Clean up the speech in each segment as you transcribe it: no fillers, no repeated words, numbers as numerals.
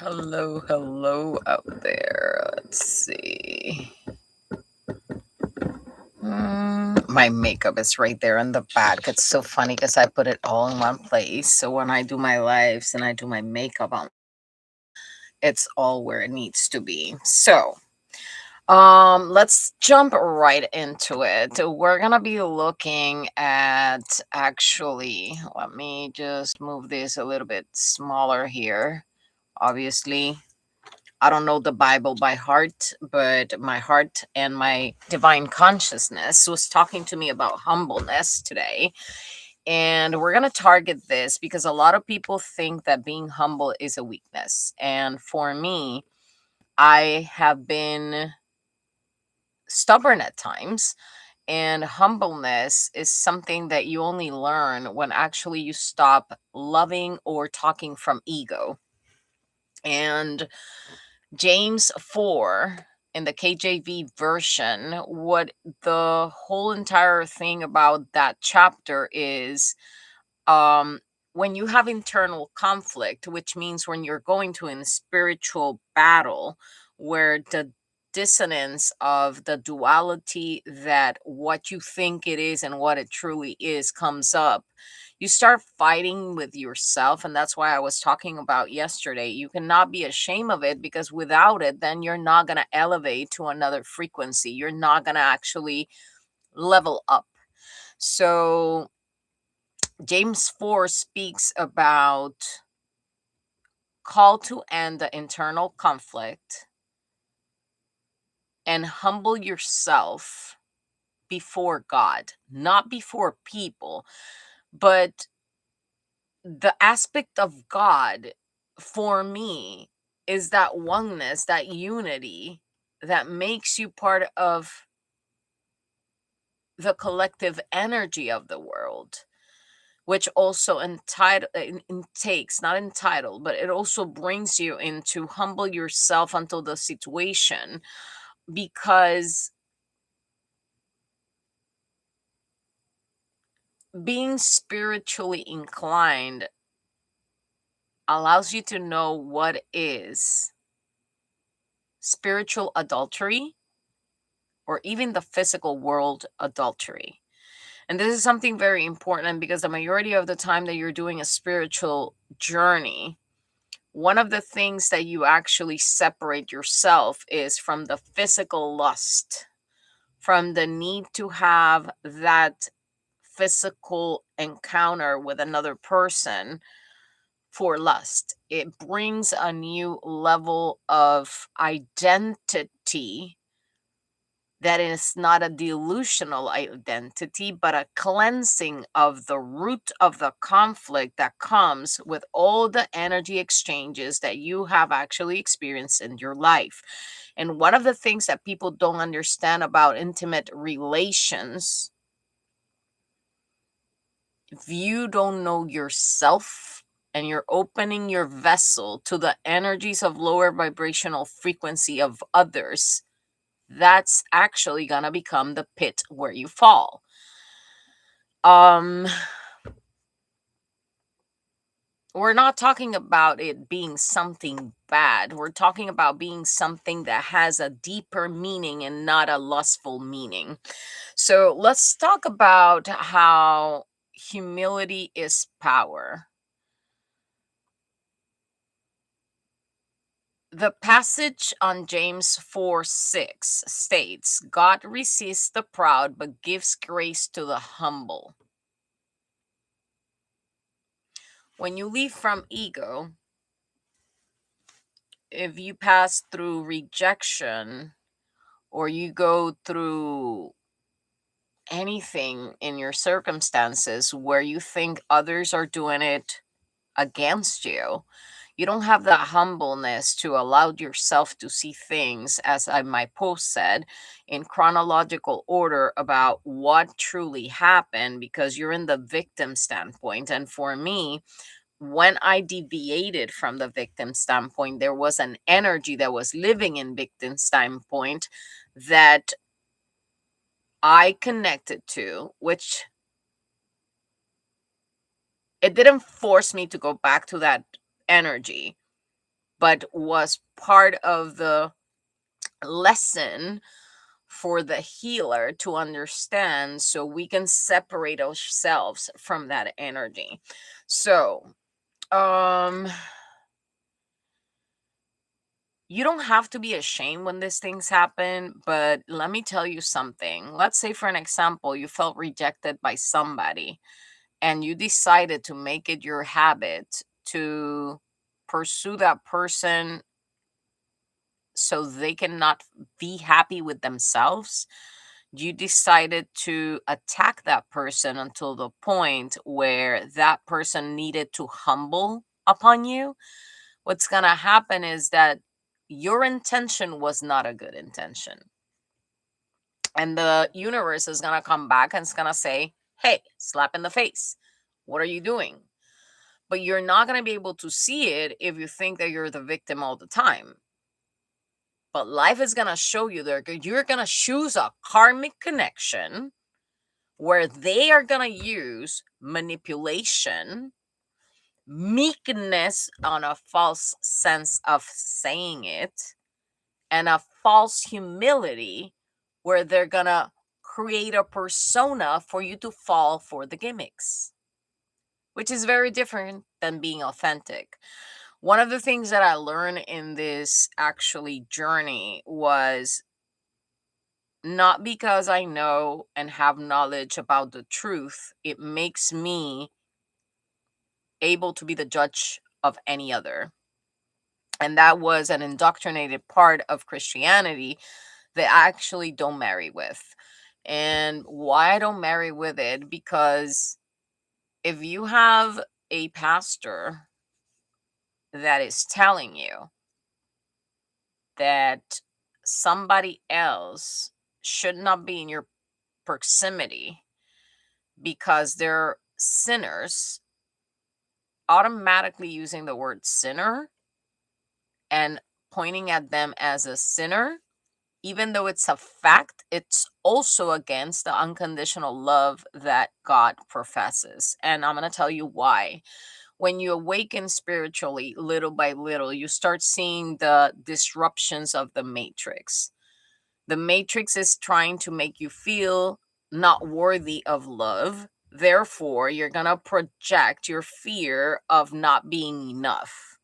Hello out there. Let's see. My makeup is right there in the back. It's so funny because I put it all in one place. So when I do my lives and I do my makeup on, it's all where it needs to be. So let's jump right into it. We're gonna be looking at, actually, let me just move this a little bit smaller here. Obviously, I don't know the Bible by heart, but my heart and my divine consciousness was talking to me about humbleness today. And we're going to target this because a lot of people think that being humble is a weakness. And for me, I have been stubborn at times. And humbleness is something that you only learn when actually you stop loving or talking from ego. And James 4 in the KJV version, what the whole entire thing about that chapter is, when you have internal conflict, which means when you're going to a spiritual battle where the dissonance of the duality that what you think it is and what it truly is comes up, you start fighting with yourself. And that's why I was talking about yesterday. You cannot be ashamed of it, because without it, then you're not going to elevate to another frequency. You're not going to actually level up. So James 4 speaks about call to end the internal conflict and humble yourself before God, not before people. But the aspect of God for me is that oneness, that unity that makes you part of the collective energy of the world, which also takes, not entitled, but it also brings you into humble yourself until the situation, because being spiritually inclined allows you to know what is spiritual adultery or even the physical world adultery. And this is something very important, because the majority of the time that you're doing a spiritual journey, one of the things that you actually separate yourself is from the physical lust, from the need to have that physical encounter with another person for lust. It brings a new level of identity that is not a delusional identity, but a cleansing of the root of the conflict that comes with all the energy exchanges that you have actually experienced in your life. And one of the things that people don't understand about intimate relations, if you don't know yourself and you're opening your vessel to the energies of lower vibrational frequency of others, that's actually gonna become the pit where you fall. Um, we're not talking about it being something bad. We're talking about being something that has a deeper meaning and not a lustful meaning. So let's talk about how humility is power. The passage on James 4:6 states, God resists the proud but gives grace to the humble. When you leave from ego, if you pass through rejection or you go through anything in your circumstances where you think others are doing it against you, you don't have the humbleness to allow yourself to see things, as my post said, in chronological order about what truly happened, because you're in the victim standpoint. And for me, when I deviated from the victim standpoint, there was an energy that was living in victim standpoint that I connected to, which it didn't force me to go back to that energy. but was part of the lesson for the healer to understand, so we can separate ourselves from that energy. So, um you don't have to be ashamed when these things happen, but let me tell you something. Let's say, for an example, you felt rejected by somebody and you decided to make it your habit to pursue that person so they cannot be happy with themselves. You decided to attack that person until the point where that person needed to humble upon you. What's going to happen is that your intention was not a good intention. And the universe is going to come back and it's going to say, hey, slap in the face. What are you doing? But you're not going to be able to see it if you think that you're the victim all the time. But life is going to show you that you're going to choose a karmic connection where they are going to use manipulation, meekness on a false sense of saying it, and a false humility where they're going to create a persona for you to fall for the gimmicks, which is very different than being authentic. One of the things that I learned in this actually journey was, not because I know and have knowledge about the truth, it makes me able to be the judge of any other. And that was an indoctrinated part of Christianity that I actually don't marry with. And why I don't marry with it, because if you have a pastor that is telling you that somebody else should not be in your proximity because they're sinners, automatically using the word sinner and pointing at them as a sinner, even though it's a fact, it's also against the unconditional love that God professes. And I'm going to tell you why. When you awaken spiritually, little by little, you start seeing the disruptions of the matrix. The matrix is trying to make you feel not worthy of love. Therefore, you're going to project your fear of not being enough.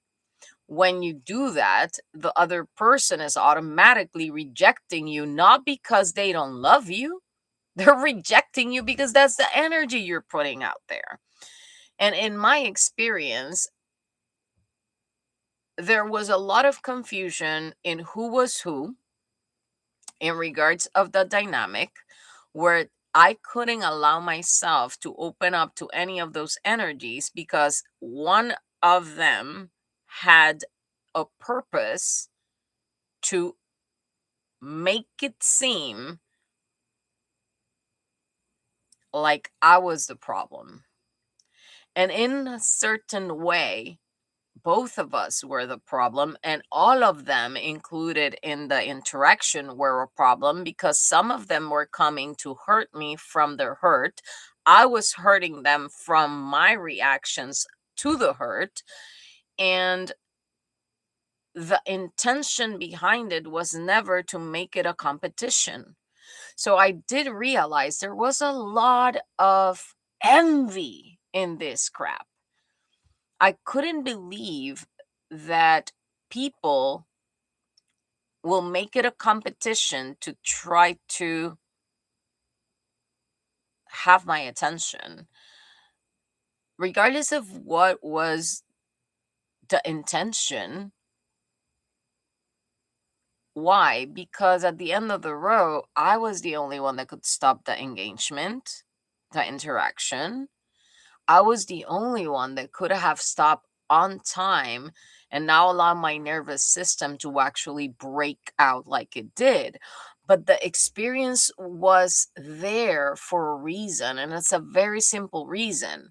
When you do that, the other person is automatically rejecting you, not because they don't love you. They're rejecting you because that's the energy you're putting out there. And in my experience, there was a lot of confusion in who was who in regards of the dynamic, where I couldn't allow myself to open up to any of those energies because one of them had a purpose to make it seem like I was the problem. And in a certain way, both of us were the problem, and all of them included in the interaction were a problem, because some of them were coming to hurt me from their hurt. I was hurting them from my reactions to the hurt. And the intention behind it was never to make it a competition. So I did realize there was a lot of envy in this crap. I couldn't believe that people will make it a competition to try to have my attention, regardless of what was the intention. Why? Because at the end of the row, I was the only one that could stop the engagement, the interaction. I was the only one that could have stopped on time and now allow my nervous system to actually break out like it did. But the experience was there for a reason, and it's a very simple reason.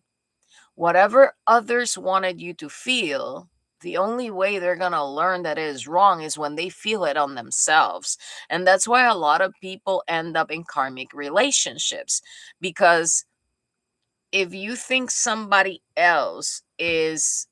Whatever others wanted you to feel, the only way they're going to learn that it is wrong is when they feel it on themselves. And that's why a lot of people end up in karmic relationships, because if you think somebody else is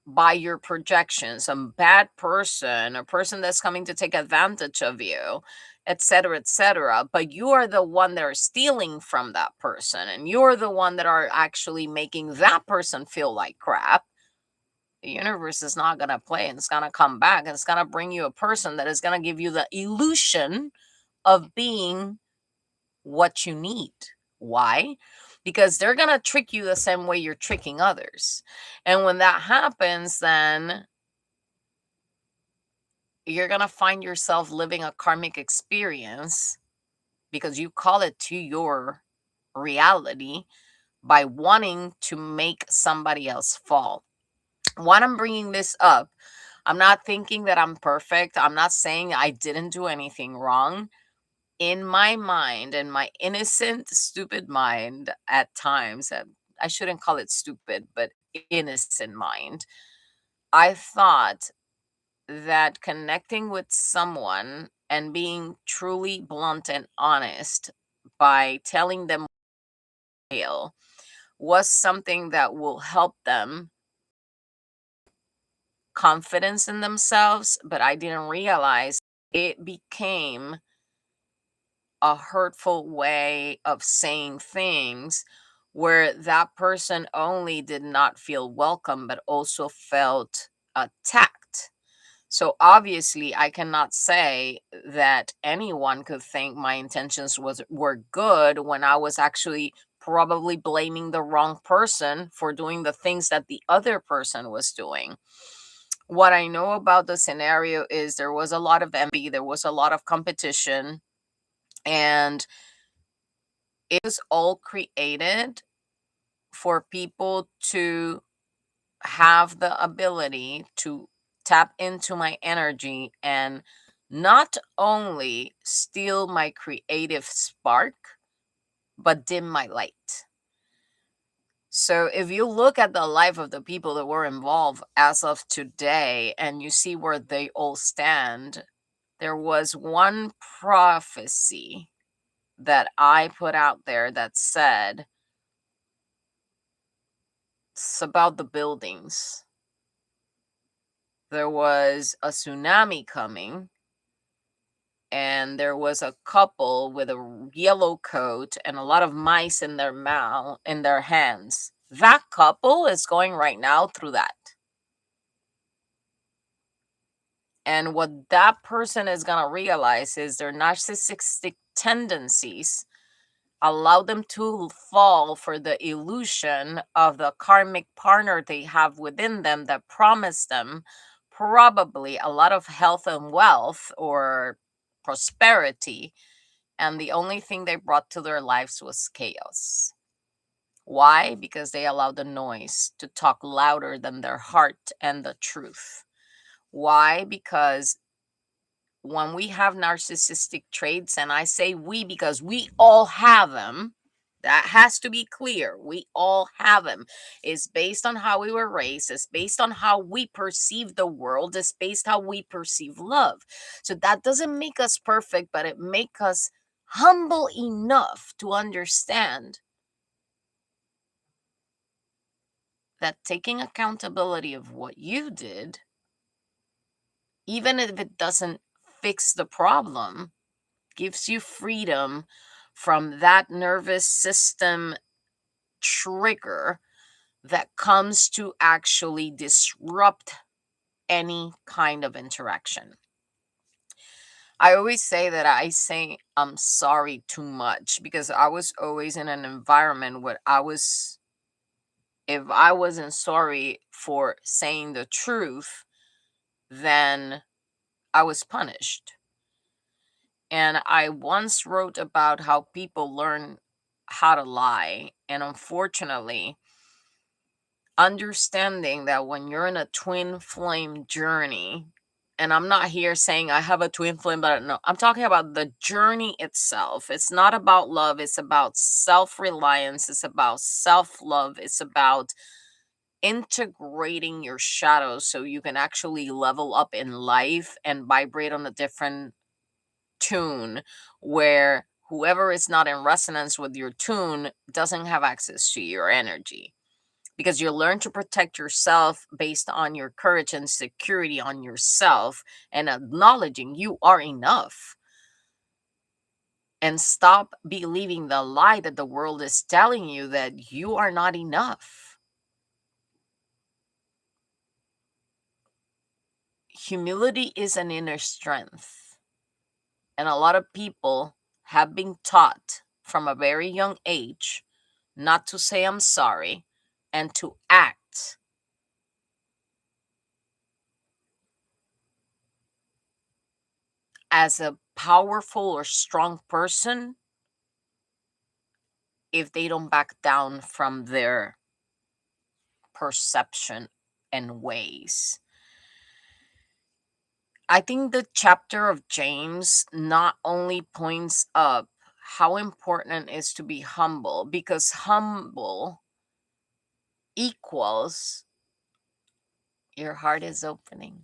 by your projections, a bad person, a person that's coming to take advantage of you, etc., etc. But you are the one that are stealing from that person, and you're the one that are actually making that person feel like crap. The universe is not going to play, and it's going to come back, and it's going to bring you a person that is going to give you the illusion of being what you need. Why? Because they're going to trick you the same way you're tricking others. And when that happens, then you're going to find yourself living a karmic experience because you call it to your reality by wanting to make somebody else fall. Why I'm bringing this up, I'm not thinking that I'm perfect. I'm not saying I didn't do anything wrong. In my mind, in my innocent, stupid mind at times, I shouldn't call it stupid, but innocent mind, I thought that connecting with someone and being truly blunt and honest by telling them real was something that will help them confidence in themselves, but I didn't realize it became a hurtful way of saying things where that person only did not feel welcome but also felt attacked. So obviously I cannot say that anyone could think my intentions were good when I was actually probably blaming the wrong person for doing the things that the other person was doing. What I know about the scenario is there was a lot of envy, there was a lot of competition, and it was all created for people to have the ability to tap into my energy and not only steal my creative spark, but dim my light. So if you look at the life of the people that were involved as of today and you see where they all stand, there was one prophecy that I put out there that said it's about the buildings. There was a tsunami coming, and there was a couple with a yellow coat and a lot of mice in their mouth, in their hands. That couple is going right now through that. And what that person is going to realize is their narcissistic tendencies allow them to fall for the illusion of the karmic partner they have within them that promised them probably a lot of health and wealth or prosperity. And the only thing they brought to their lives was chaos. Why? Because they allowed the noise to talk louder than their heart and the truth. Why? Because when we have narcissistic traits, and I say we because we all have them, that has to be clear. We all have them. It's based on how we were raised. It's based on how we perceive the world. It's based how we perceive love. So that doesn't make us perfect, but it makes us humble enough to understand that taking accountability of what you did, even if it doesn't fix the problem, gives you freedom from that nervous system trigger that comes to actually disrupt any kind of interaction. I always say that I say I'm sorry too much because I was always in an environment where if I wasn't sorry for saying the truth, then I was punished. And I once wrote about how people learn how to lie. And unfortunately, understanding that when you're in a twin flame journey, and I'm not here saying I have a twin flame, but no, I'm talking about the journey itself. It's not about love, it's about self reliance, it's about self love, it's about integrating your shadows so you can actually level up in life and vibrate on a different tune where whoever is not in resonance with your tune doesn't have access to your energy. because you learn to protect yourself based on your courage and security on yourself and acknowledging you are enough. And stop believing the lie that the world is telling you that you are not enough. Humility is an inner strength. And a lot of people have been taught from a very young age not to say I'm sorry and to act as a powerful or strong person if they don't back down from their perception and ways. I think the chapter of James not only points up how important it is to be humble, because humble equals your heart is opening.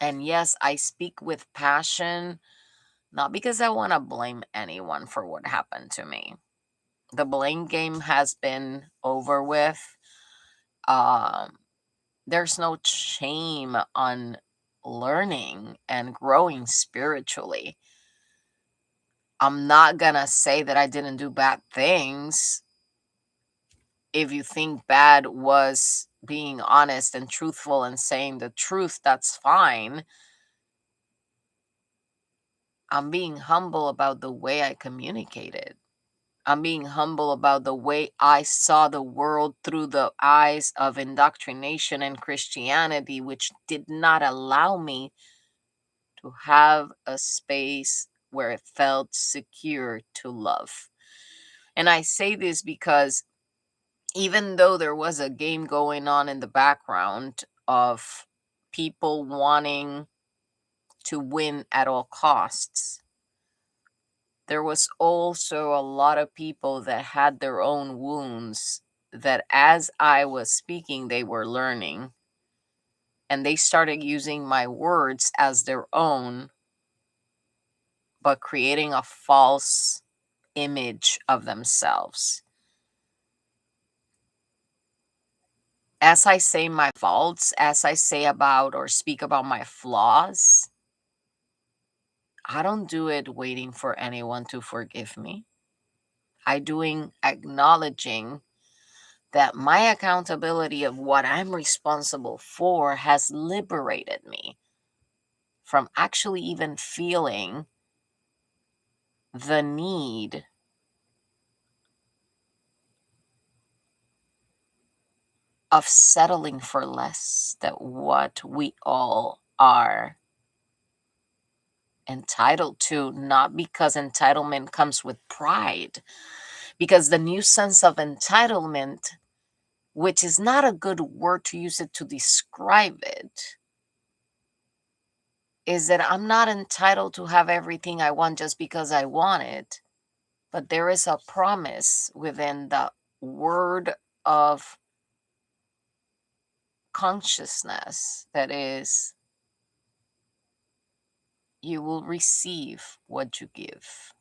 And yes, I speak with passion, not because I want to blame anyone for what happened to me. The blame game has been over with. There's no shame on learning and growing spiritually. I'm not gonna say that I didn't do bad things. If you think bad was being honest and truthful and saying the truth, that's fine. I'm being humble about the way I communicated. I'm being humble about the way I saw the world through the eyes of indoctrination and Christianity, which did not allow me to have a space where it felt secure to love. And I say this because even though there was a game going on in the background of people wanting to win at all costs, there was also a lot of people that had their own wounds that as I was speaking, they were learning. And they started using my words as their own, but creating a false image of themselves. As I say my faults, as I say about or speak about my flaws, I don't do it waiting for anyone to forgive me. I doing acknowledging that my accountability of what I'm responsible for has liberated me from actually even feeling the need of settling for less than what we all are entitled to, not because entitlement comes with pride, because the new sense of entitlement, which is not a good word to use it to describe it, is that I'm not entitled to have everything I want just because I want it. But there is a promise within the word of consciousness that is, you will receive what you give.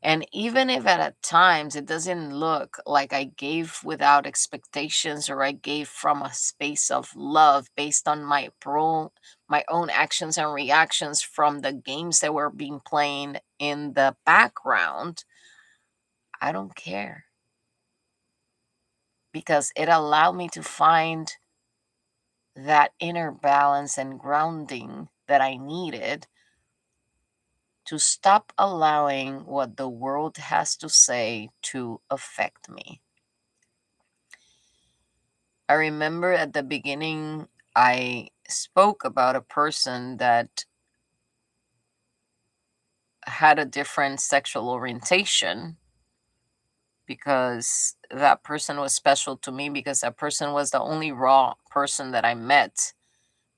And even if at times it doesn't look like I gave without expectations or I gave from a space of love based on my own actions and reactions from the games that were being played in the background, I don't care, because it allowed me to find that inner balance and grounding that I needed to stop allowing what the world has to say to affect me. I remember at the beginning, I spoke about a person that had a different sexual orientation, because that person was special to me, because that person was the only raw person that I met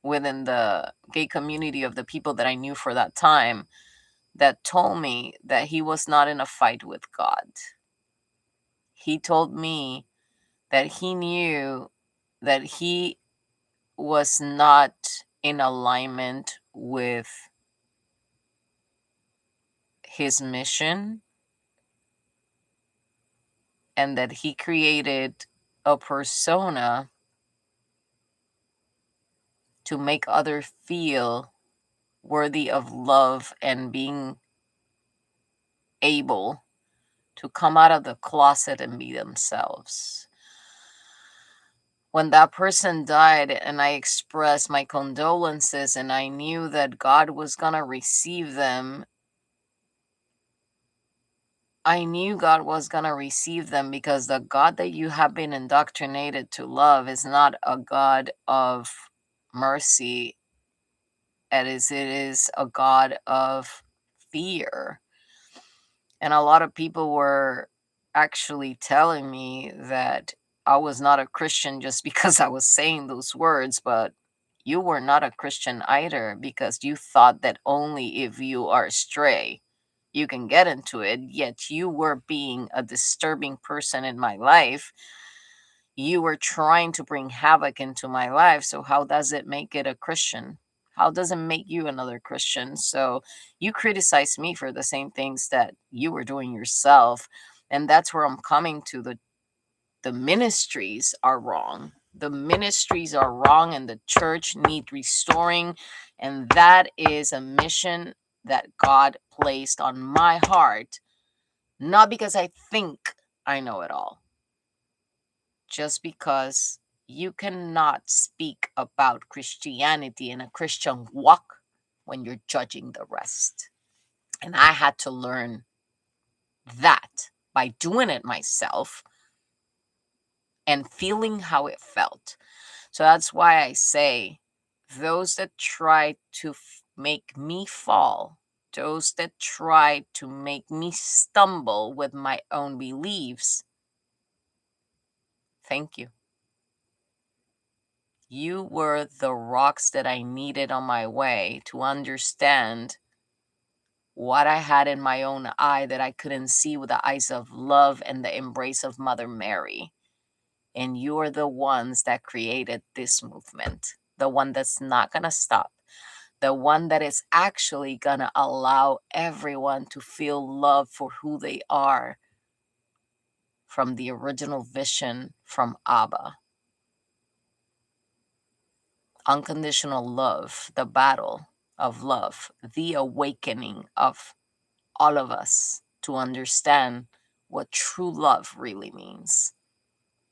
within the gay community of the people that I knew for that time, that told me that he was not in a fight with God. He told me that he knew that he was not in alignment with his mission, and that he created a persona to make others feel worthy of love and being able to come out of the closet and be themselves. When that person died and I expressed my condolences and I knew that God was going to receive them, I knew God was going to receive them because the God that you have been indoctrinated to love is not a God of mercy. It is a God of fear. And a lot of people were actually telling me that I was not a Christian just because I was saying those words, but you were not a Christian either because you thought that only if you are stray, you can get into it, yet you were being a disturbing person in my life. You were trying to bring havoc into my life. So, how does it make it a Christian? How does it make you another Christian? So, you criticize me for the same things that you were doing yourself. And that's where I'm coming to. The ministries are wrong. The ministries are wrong, and the church need restoring. And that is a mission that God placed on my heart, not because I think I know it all, just because you cannot speak about Christianity and a Christian walk when you're judging the rest. And I had to learn that by doing it myself and feeling how it felt. So that's why I say those that try to make me fall, those that try to make me stumble with my own beliefs, thank you. You were the rocks that I needed on my way to understand what I had in my own eye that I couldn't see with the eyes of love and the embrace of Mother Mary. And you're the ones that created this movement, the one that's not going to stop, the one that is actually going to allow everyone to feel love for who they are from the original vision from Abba. Unconditional love, the battle of love, the awakening of all of us to understand what true love really means.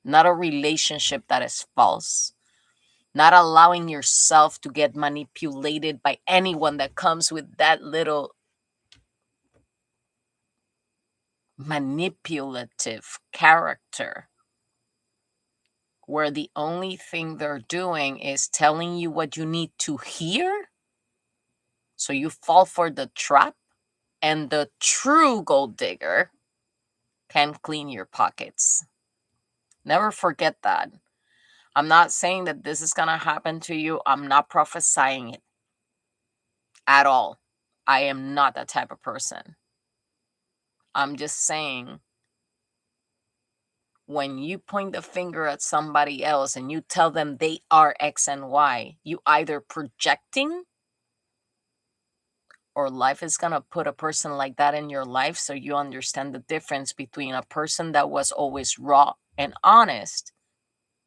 Not a relationship that is false, not allowing yourself to get manipulated by anyone that comes with that little manipulative character, where the only thing they're doing is telling you what you need to hear, so you fall for the trap, and the true gold digger can clean your pockets. Never forget that. I'm not saying that this is going to happen to you. I'm not prophesying it at all. I am not that type of person. I'm just saying, when you point the finger at somebody else and you tell them they are X and Y, you either projecting, or life is going to put a person like that in your life so you understand the difference between a person that was always raw and honest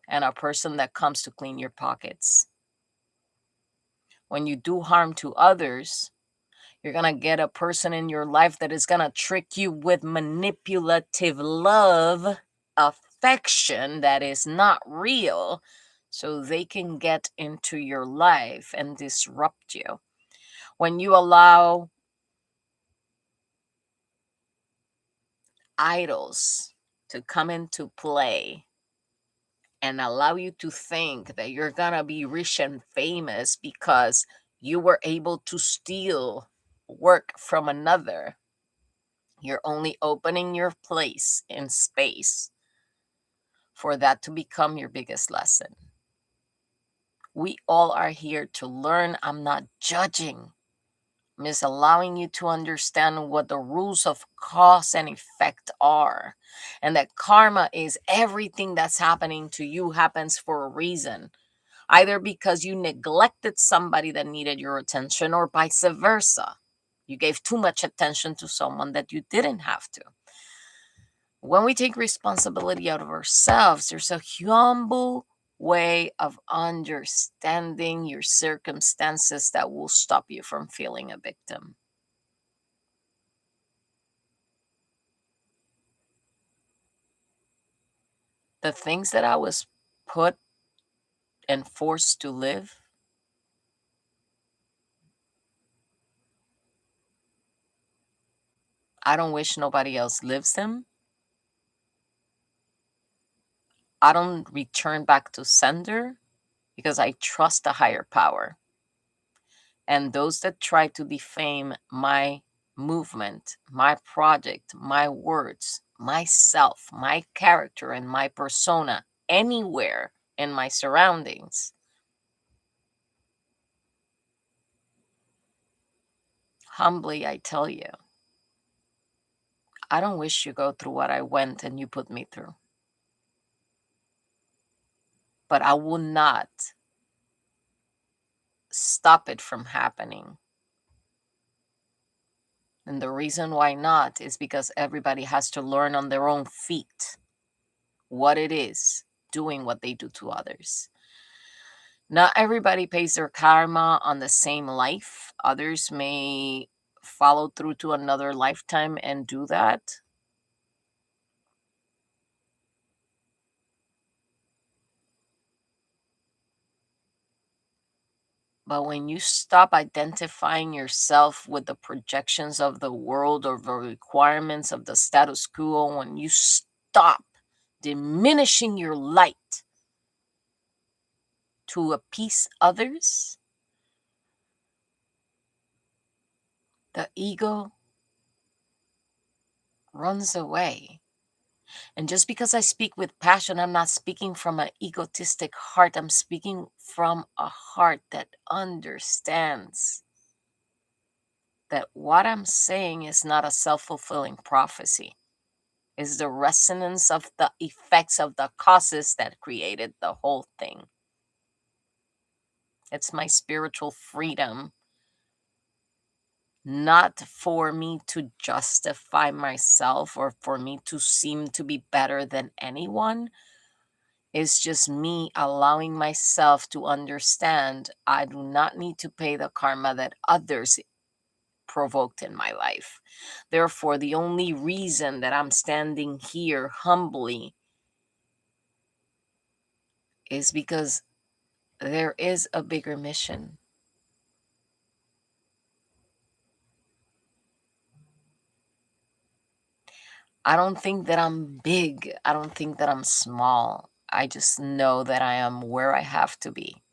and a person that comes to clean your pockets. When you do harm to others, you're going to get a person in your life that is going to trick you with manipulative love, affection that is not real, so they can get into your life and disrupt you. When you allow idols to come into play and allow you to think that you're gonna be rich and famous because you were able to steal work from another, you're only opening your place in space for that to become your biggest lesson. We all are here to learn. I'm not judging. I'm just allowing you to understand what the rules of cause and effect are. And that karma is everything that's happening to you happens for a reason. Either because you neglected somebody that needed your attention, or vice versa. You gave too much attention to someone that you didn't have to. when we take responsibility out of ourselves, there's a humble way of understanding your circumstances that will stop you from feeling a victim. The things that I was put and forced to live, I don't wish nobody else lives them. I don't return back to sender because I trust a higher power. And those that try to defame my movement, my project, my words, myself, my character, and my persona anywhere in my surroundings, humbly I tell you, I don't wish you go through what I went and you put me through. But I will not stop it from happening. And the reason why not is because everybody has to learn on their own feet what it is doing what they do to others. Not everybody pays their karma on the same life. Others may follow through to another lifetime and do that. But when you stop identifying yourself with the projections of the world or the requirements of the status quo, when you stop diminishing your light to appease others, the ego runs away. And just because I speak with passion, I'm not speaking from an egotistic heart. I'm speaking from a heart that understands that what I'm saying is not a self-fulfilling prophecy. It's the resonance of the effects of the causes that created the whole thing. It's my spiritual freedom, not for me to justify myself or for me to seem to be better than anyone. It's just me allowing myself to understand I do not need to pay the karma that others provoked in my life. Therefore, the only reason that I'm standing here humbly is because there is a bigger mission. I don't think that I'm big. I don't think that I'm small. I just know that I am where I have to be.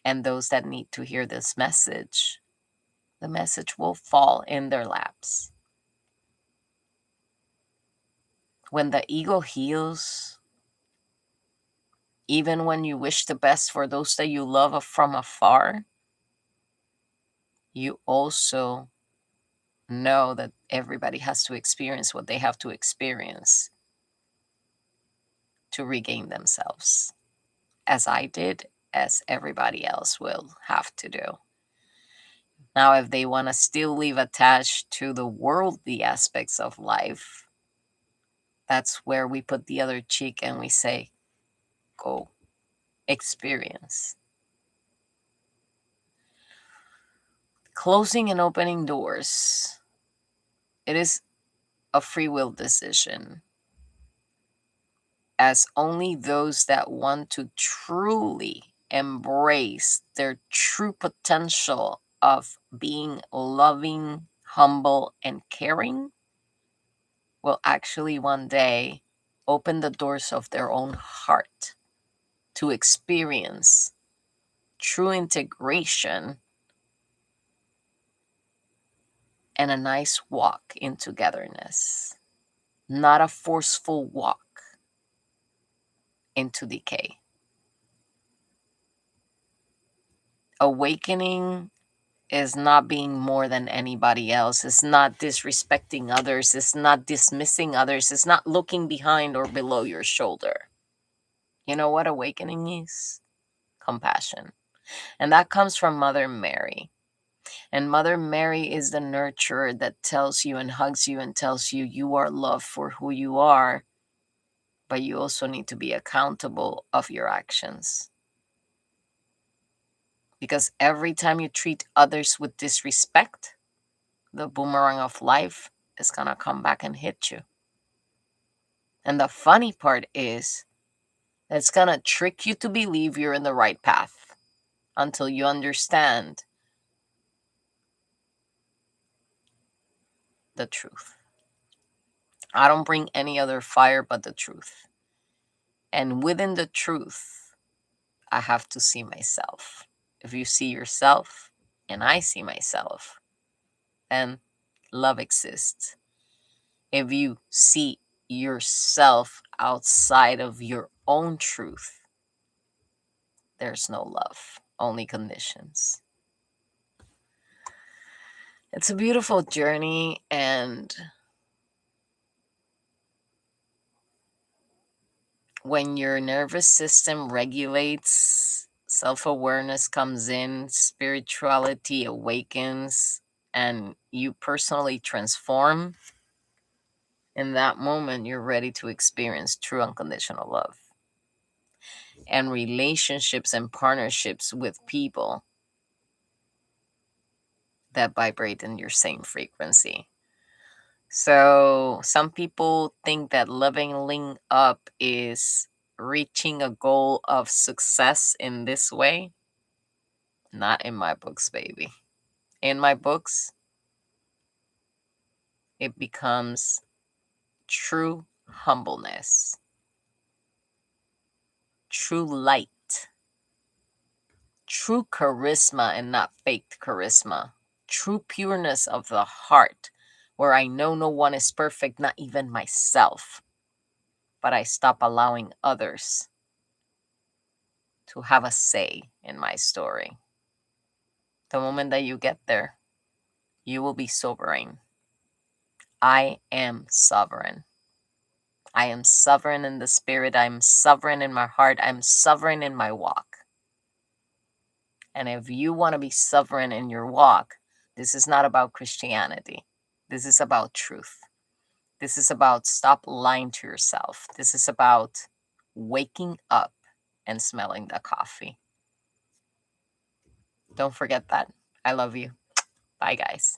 And those that need to hear this message, the message will fall in their laps. When the ego heals, even when you wish the best for those that you love from afar, you also know that everybody has to experience what they have to experience to regain themselves, as I did, as everybody else will have to do. Now, if they want to still live attached to the worldly aspects of life, that's where we put the other cheek and we say, go experience. Closing and opening doors, it is a free will decision, as only those that want to truly embrace their true potential of being loving, humble, and caring will actually one day open the doors of their own heart to experience true integration and a nice walk in togetherness, not a forceful walk into decay. Awakening is not being more than anybody else. It's not disrespecting others. It's not dismissing others. It's not looking behind or below your shoulder. You know what awakening is? Compassion. And that comes from Mother Mary. And Mother Mary is the nurturer that tells you and hugs you and tells you you are loved for who you are, but you also need to be accountable of your actions. Because every time you treat others with disrespect, the boomerang of life is going to come back and hit you. And the funny part is, it's going to trick you to believe you're in the right path until you understand the truth. I don't bring any other fire but the truth. And within the truth, I have to see myself. If you see yourself and I see myself, then love exists. If you see yourself outside of your own truth, there's no love, only conditions. It's a beautiful journey, and when your nervous system regulates, self-awareness comes in, spirituality awakens, and you personally transform, in that moment, you're ready to experience true unconditional love. And relationships and partnerships with people that vibrate in your same frequency. So some people think that leveling up is reaching a goal of success in this way. Not in my books, baby. In my books, it becomes true humbleness, true light, true charisma and not faked charisma, true pureness of the heart, where I know no one is perfect, not even myself, but I stop allowing others to have a say in my story. The moment that you get there, you will be sovereign. I am sovereign. I am sovereign in the spirit. I'm sovereign in my heart. I'm sovereign in my walk. And if you want to be sovereign in your walk, this is not about Christianity. This is about truth. This is about stop lying to yourself. This is about waking up and smelling the coffee. Don't forget that. I love you. Bye, guys.